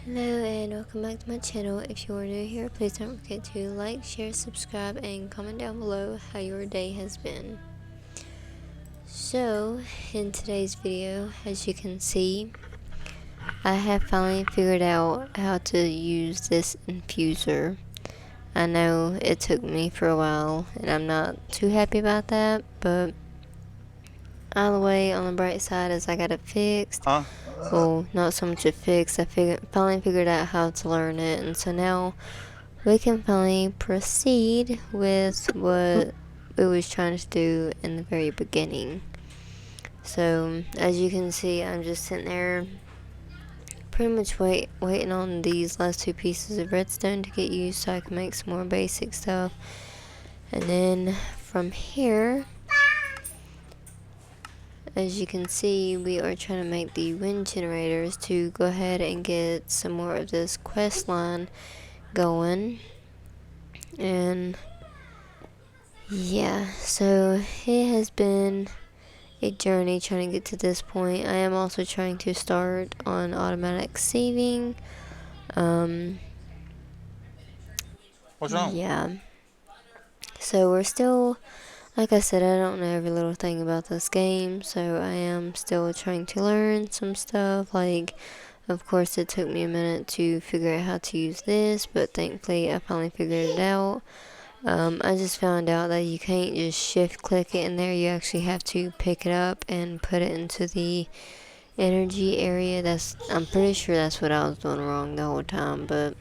Hello and welcome back to my channel. If you are new here, please don't forget to like, share, subscribe, and comment down below how your day has been. So, in today's video, as you can see, I have finally figured out how to use this infuser. I know it took me for a while, and I'm not too happy about that, but either way, on the bright side is I got it fixed. Well, not so much a fix. I finally figured out how to learn it, and so now we can finally proceed with what we was trying to do in the very beginning. So, as you can see, I'm just sitting there pretty much waiting on these last two pieces of redstone to get used so I can make some more basic stuff. And then from here, as you can see, we are trying to make the wind generators to go ahead and get some more of this quest line going. And yeah, so it has been a journey trying to get to this point. I am also trying to start on automatic saving. What's wrong? Yeah. So we're still, like I said, I don't know every little thing about this game, so I am still trying to learn some stuff. Like, of course, it took me a minute to figure out how to use this, but thankfully I finally figured it out. I just found out that you can't just shift click it in there. You actually have to pick it up and put it into the energy area. I'm pretty sure that's what I was doing wrong the whole time, but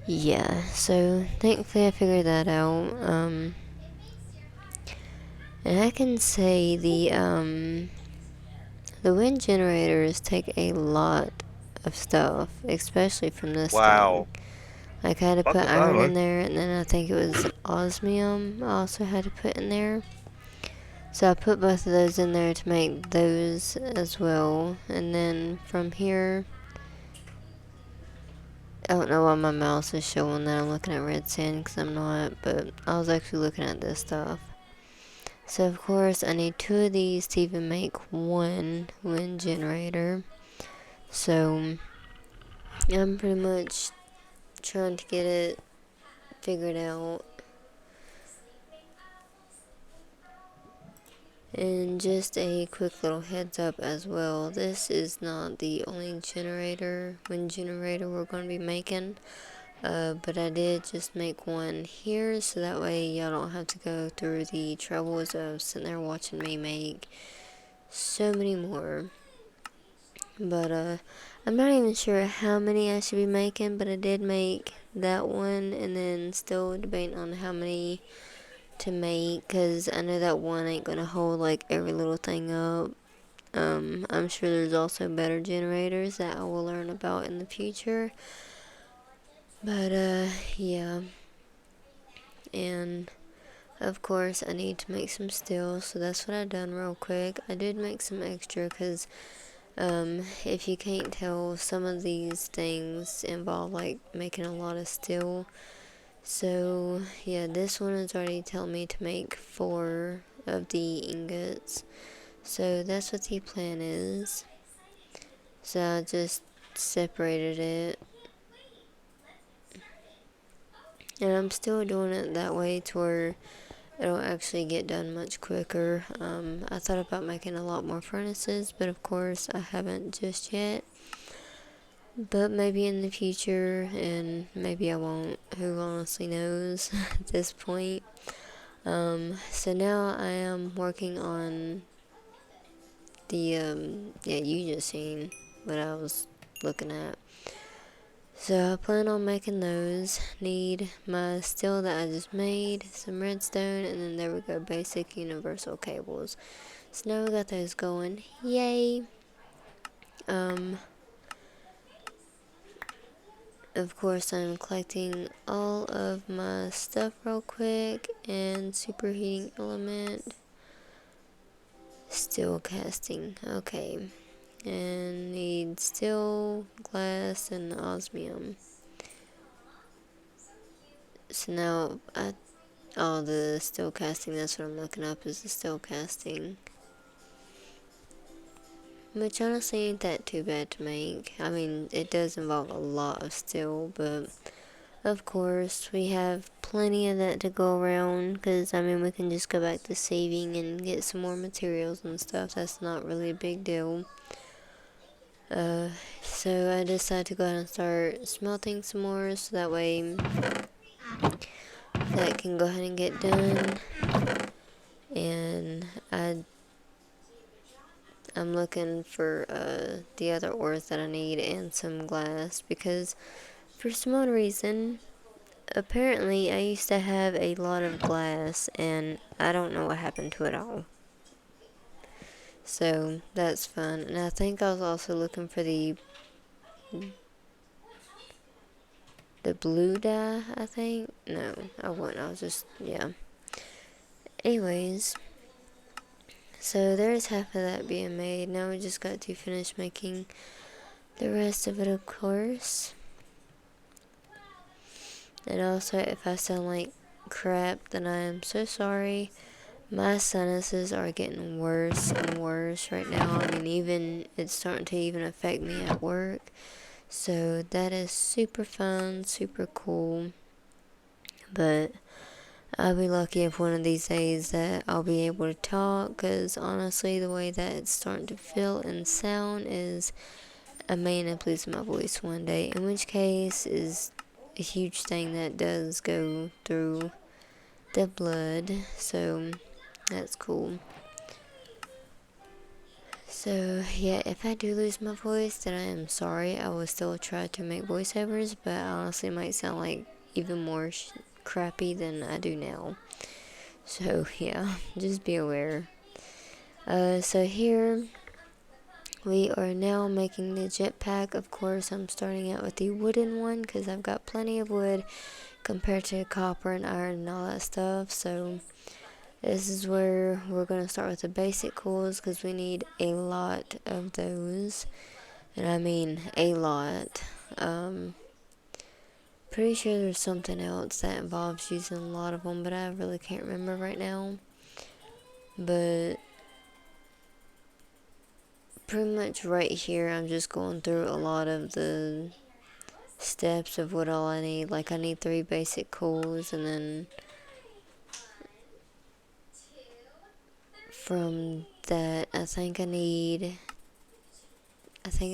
yeah. So thankfully I figured that out. And I can say the wind generators take a lot of stuff, especially from this thing. Wow. Like I had to put Bakit iron tayo? in there, and then I think it was osmium I also had to put in there. So I put both of those in there to make those as well. And then from here, I don't know why my mouse is showing that I'm looking at red sand because I'm not, but I was actually looking at this stuff. So of course I need two of these to even make one wind generator. So I'm pretty much trying to get it figured out. And just a quick little heads up as well, this is not the only wind generator we're going to be making. But I did just make one here, so that way y'all don't have to go through the troubles of sitting there watching me make so many more. But I'm not even sure how many I should be making, but I did make that one, and then still debating on how many to make, because I know that one ain't gonna hold like every little thing up. I'm sure there's also better generators that I will learn about in the future. But yeah. And of course I need to make some steel, so that's what I done real quick. I did make some extra because if you can't tell, some of these things involve like making a lot of steel. So yeah, this one is already telling me to make 4 of the ingots. So that's what the plan is. So I just separated it. And I'm still doing it that way to where it'll actually get done much quicker. I thought about making a lot more furnaces, but of course I haven't just yet. But maybe in the future, and maybe I won't. Who honestly knows at this point. So now I am working on the, yeah, you just seen what I was looking at. So I plan on making those. Need my steel that I just made, some redstone, and then there we go, basic universal cables. So now we got those going. Yay! Of course I'm collecting all of my stuff real quick, and superheating element, steel casting, okay. And need steel, glass, and osmium. So now oh, the steel casting, that's what I'm looking up, is the steel casting. which honestly ain't that too bad to make. I mean, it does involve a lot of steel, but of course, we have plenty of that to go around because, I mean, we can just go back to saving and get some more materials and stuff. That's not really a big deal. Uh, so I decided to go ahead and start smelting some more so that way that can go ahead and get done. And I'm looking for the other ores that I need and some glass because for some odd reason, apparently I used to have a lot of glass and I don't know what happened to it all. So that's fun. And I think I was also looking for the blue dye, I think. No, I wasn't. I was just, yeah. Anyways, so there's half of that being made. Now we just got to finish making the rest of it, of course. And also, if I sound like crap, then I am so sorry. My sinuses are getting worse and worse right now. I mean, even it's starting to even affect me at work. So that is super fun, super cool. But I'll be lucky if one of these days that I'll be able to talk, because honestly, the way that it's starting to feel and sound is I may end up losing my voice one day, in which case is a huge thing that does go through the blood, so that's cool. So yeah, if I do lose my voice, then I am sorry. I will still try to make voiceovers, but I honestly might sound like even more crappy than I do now. So yeah, just be aware. So here we are now making the jetpack. Of course, I'm starting out with the wooden one because I've got plenty of wood compared to copper and iron and all that stuff. So this is where we're going to start with the basic cools because we need a lot of those. And I mean a lot. Pretty sure there's something else that involves using a lot of them, but I really can't remember right now. But pretty much right here, I'm just going through a lot of the steps of what all I need. Like, I need 3 basic cools, and then from that, I think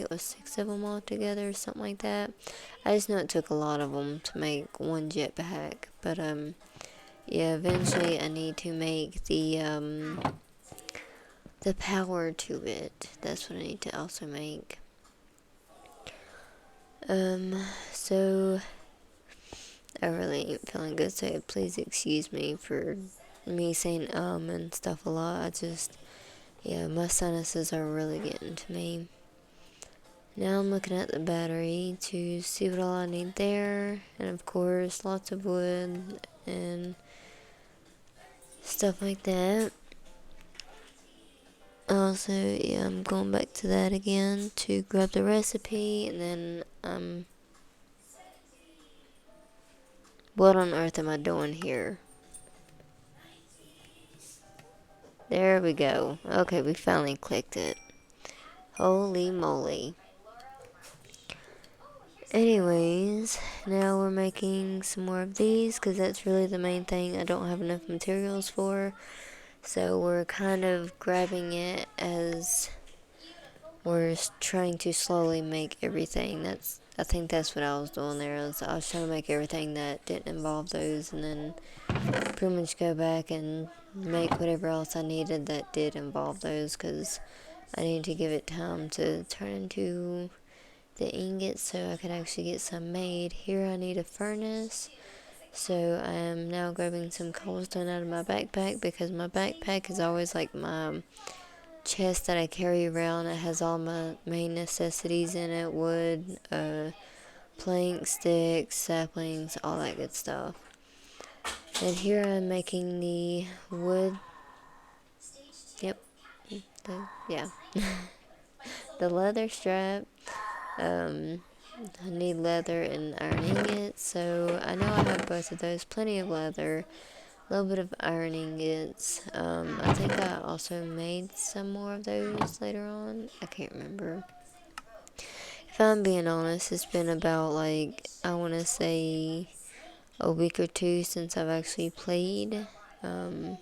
it was 6 of them all together, something like that. I just know it took a lot of them to make one jetpack, but yeah, eventually I need to make the power to it. That's what I need to also make. So I really ain't feeling good, so please excuse me for me saying and stuff a lot. Yeah, my sinuses are really getting to me. Now I'm looking at the battery to see what all I need there, and of course lots of wood and stuff like that. Also, yeah, I'm going back to that again to grab the recipe, and then what on earth am I doing here? There we go. Okay, we finally clicked it. Holy moly. Anyways, now we're making some more of these because that's really the main thing I don't have enough materials for. So we're kind of grabbing it as we're trying to slowly make everything. I think that's what I was doing there. I was trying to make everything that didn't involve those, and then pretty much go back and make whatever else I needed that did involve those, because I needed to give it time to turn into the ingots so I could actually get some made. Here I need a furnace, so I am now grabbing some cobblestone out of my backpack because my backpack is always like my chest that I carry around. It has all my main necessities in it: wood, planks, sticks, saplings, all that good stuff. And here I'm making the wood. Yep. Yeah. The leather strap. I need leather and iron ingots, so I know I have both of those. Plenty of leather. little bit of iron ingots. I think I also made some more of those later on. I can't remember. If I'm being honest, it's been about like, I want to say a week or two since I've actually played. Um,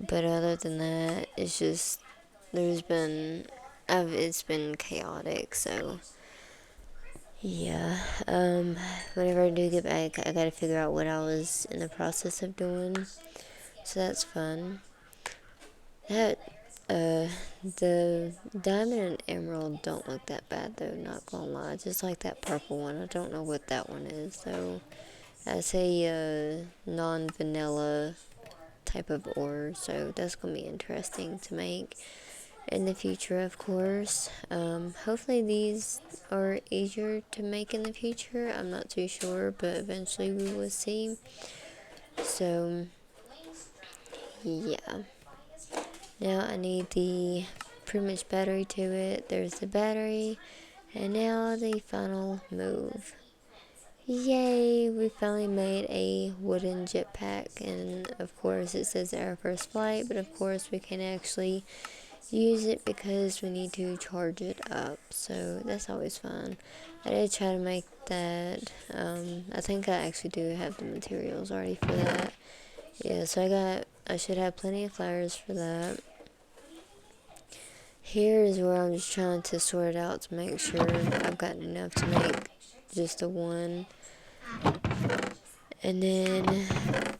but other than that, it's just, there's been, it's been chaotic, so yeah. Whenever I do get back, I gotta figure out what I was in the process of doing, so that's fun. That, uh, the diamond and emerald don't look that bad though, not gonna lie. Just like that purple one, I don't know what that one is though. That's a non-vanilla type of ore, so that's gonna be interesting to make in the future, of course. Hopefully these are easier to make in the future. I'm not too sure, but eventually we will see. So yeah. Now I need the pretty much battery to it. There's the battery, and now the final move. Yay! We finally made a wooden jetpack, and of course it says our first flight, but of course we can actually use it because we need to charge it up, so that's always fun. I did try to make that. I think I actually do have the materials already for that. Yeah, so I should have plenty of flowers for that. Here is where I'm just trying to sort it out to make sure I've got enough to make just a one. And then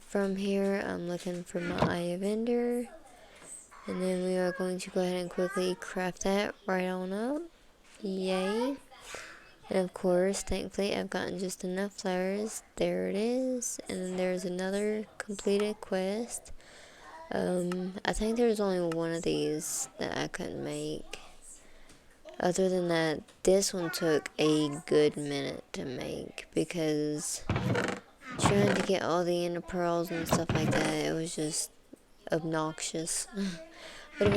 from here, I'm looking for my eye of ender. And then we are going to go ahead and quickly craft that right on up. Yay. And of course, thankfully, I've gotten just enough flowers. There it is. And then there's another completed quest. I think there's only one of these that I couldn't make. Other than that, this one took a good minute to make because trying to get all the ender pearls and stuff like that, it was just obnoxious. But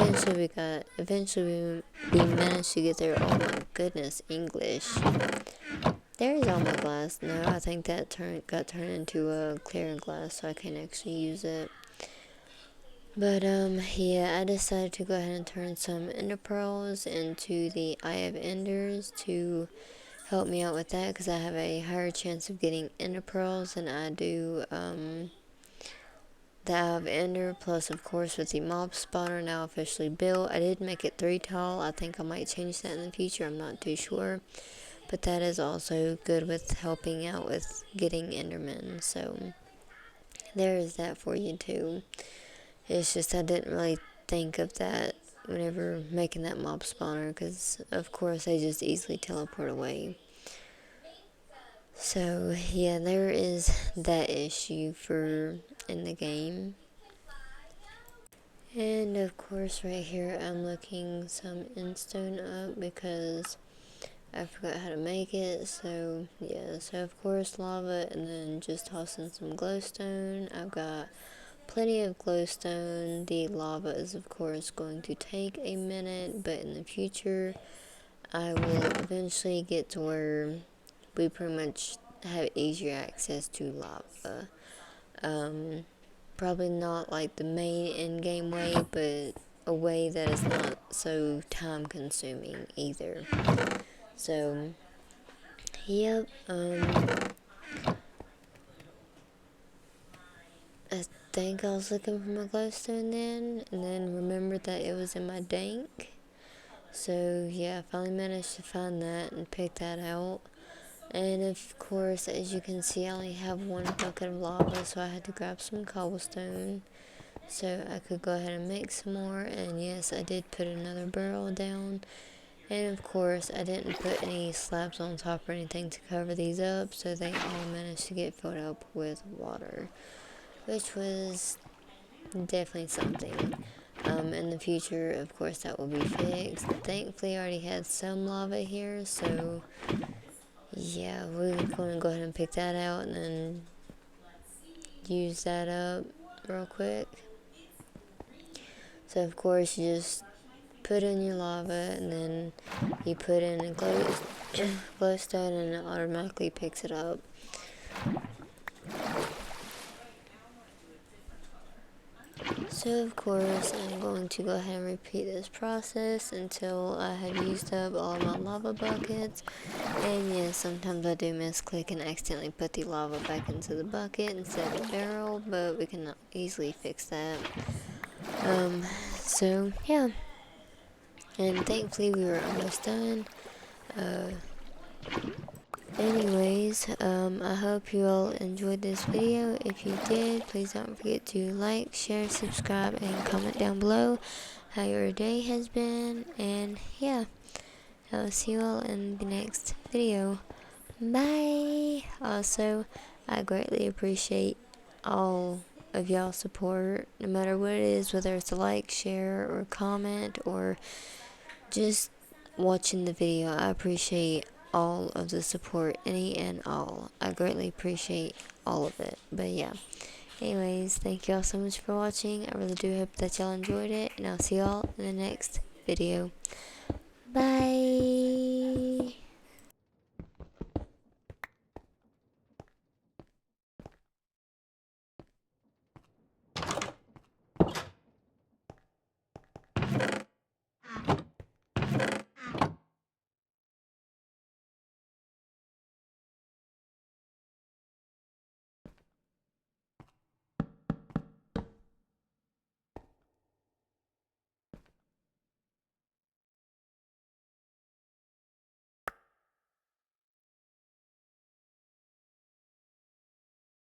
eventually we managed to get there. Oh my goodness, English. There's all my glass. No, I think that got turned into a clear glass, so I can actually use it. But yeah, I decided to go ahead and turn some ender pearls into the Eye of Enders to help me out with that, because I have a higher chance of getting ender pearls than I do the Eye of Ender. Plus, of course, with the mob spawner now officially built, I did make it 3 tall. I think I might change that in the future. I'm not too sure. But that is also good with helping out with getting endermen. So there is that for you too. It's just I didn't really think of that whenever making that mob spawner, because of course they just easily teleport away. So yeah, there is that issue for in the game. And of course right here I'm looking some endstone up because I forgot how to make it. So yeah, so of course lava, and then just toss in some glowstone. I've got plenty of glowstone. The lava is of course going to take a minute, but in the future I will eventually get to where we pretty much have easier access to lava. Probably not like the main in-game way, but a way that is not so time consuming either. So yep, I think I was looking for my glowstone then, and then remembered that it was in my dank. So yeah, I finally managed to find that and pick that out. And of course, as you can see, I only have one bucket of lava, so I had to grab some cobblestone so I could go ahead and make some more. And yes, I did put another barrel down. And of course, I didn't put any slabs on top or anything to cover these up, so they all managed to get filled up with water, which was definitely something. In the future, of course, that will be fixed. Thankfully, I already had some lava here, so yeah, we're going to go ahead and pick that out and then use that up real quick. So, of course, you just put in your lava and then you put in a glowstone and it automatically picks it up. So of course I'm going to go ahead and repeat this process until I have used up all my lava buckets. And yes, sometimes I do misclick and accidentally put the lava back into the bucket instead of the barrel, but we can easily fix that. So yeah, and thankfully we were almost done. Anyways, I hope you all enjoyed this video. If you did, please don't forget to like, share, subscribe, and comment down below how your day has been. And yeah, I'll see you all in the next video. Bye! Also, I greatly appreciate all of y'all's support, no matter what it is, whether it's a like, share, or comment, or just watching the video. I appreciate all of the support, any and all. I greatly appreciate all of it. But yeah, anyways, thank y'all so much for watching. I really do hope that y'all enjoyed it, and I'll see y'all in the next video. Bye!